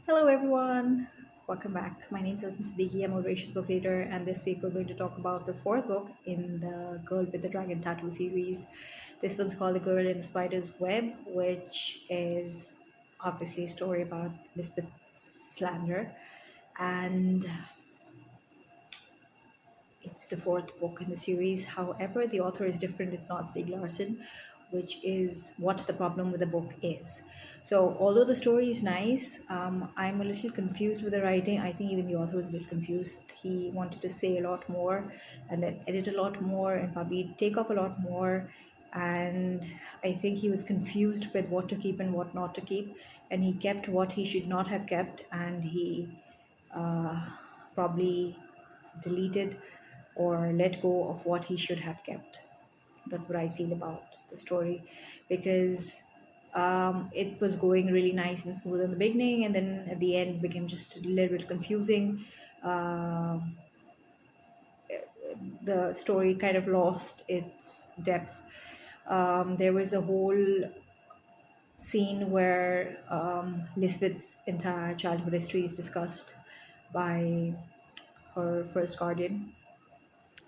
Hello, everyone. Welcome back. My name is Siddiqui. I'm a voracious book reader, and this week we're going to talk about the fourth book in the Girl with the Dragon Tattoo series. This one's called The Girl in the Spider's Web, which is obviously a story about Lisbeth Salander, and it's the fourth book in the series. However, the author is different. It's not Stieg Larsson, which is what the problem with the book is. So, although the story is nice, I'm a little confused with the writing. I think even the author was a little confused. He wanted to say a lot more and then edit a lot more and probably take off a lot more. And I think he was confused with what to keep and what not to keep. And he kept what he should not have kept, and he probably deleted or let go of what he should have kept. That's what I feel about the story, because it was going really nice and smooth in the beginning, and then at the end became just a little bit confusing. The story kind of lost its depth. There was a whole scene where Lisbeth's entire childhood history is discussed by her first guardian,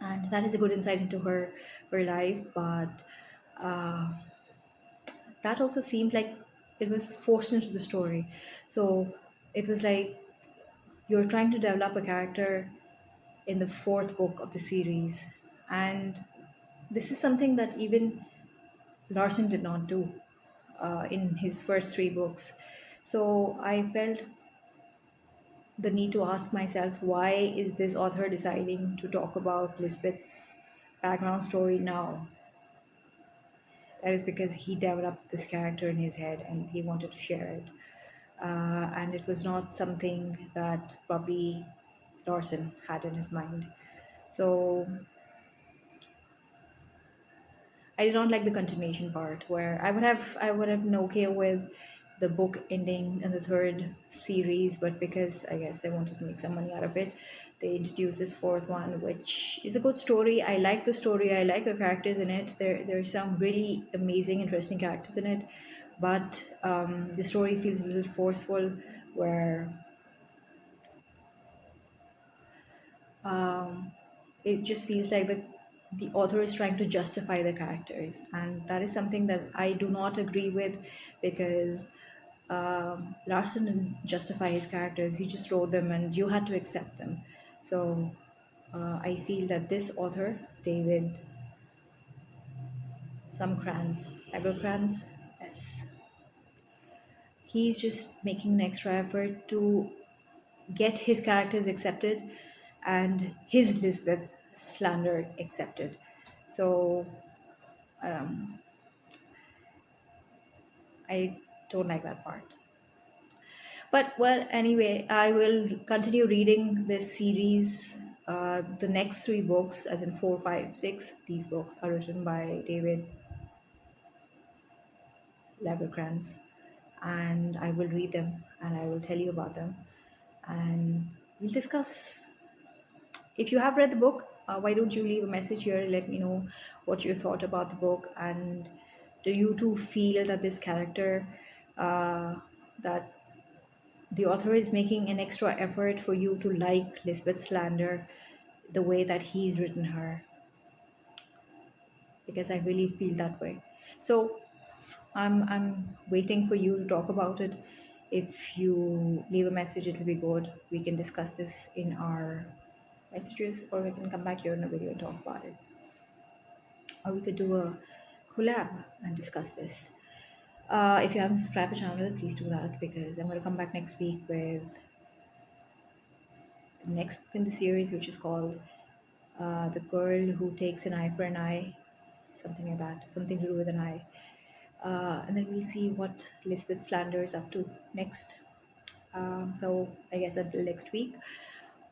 and that is a good insight into her life. But that also seemed like it was forced into the story. So it was like you're trying to develop a character in the fourth book of the series, and this is something that even Larson did not do in his first three books. So I felt the need to ask myself, why is this author deciding to talk about Lisbeth's background story now? That is because he developed this character in his head and he wanted to share it. And it was not something that probably Lawson had in his mind. So I did not like the continuation part, where I would have been okay with the book ending in the third series, but because I guess they wanted to make some money out of it, they introduced this fourth one, which is a good story. I like the story. I like the characters in it. There's some really amazing, interesting characters in it, but the story feels a little forceful, where it just feels like the author is trying to justify the characters, and that is something that I do not agree with, because Larson didn't justify his characters. He just wrote them and you had to accept them. So I feel that this author, David Lagercrantz, yes, he's just making an extra effort to get his characters accepted and his Lisbeth slander accepted. So I don't like that part. But well, anyway, I will continue reading this series. The next three books, as in four, five, six, these books are written by David Lagercrantz, and I will read them and I will tell you about them, and we'll discuss. If you have read the book, why don't you leave a message here and let me know what you thought about the book, and do you too feel that this character, that the author is making an extra effort for you to like Lisbeth Slander the way that he's written her, because I really feel that way. So I'm waiting for you to talk about it. If you leave a message, it'll be good. We can discuss this in our messages, or we can come back here in a video and talk about it. Or we could do a collab and discuss this. If you haven't subscribed to the channel, please do that, because I'm going to come back next week with the next book in the series, which is called The Girl Who Takes an Eye for an Eye, something like that, something to do with an eye. And then we'll see what Lisbeth Slander is up to next. So I guess until next week,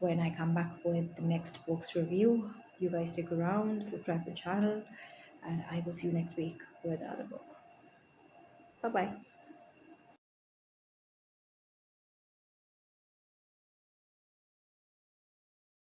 when I come back with the next book's review, you guys stick around, subscribe to the channel, and I will see you next week with the other book. Bye bye.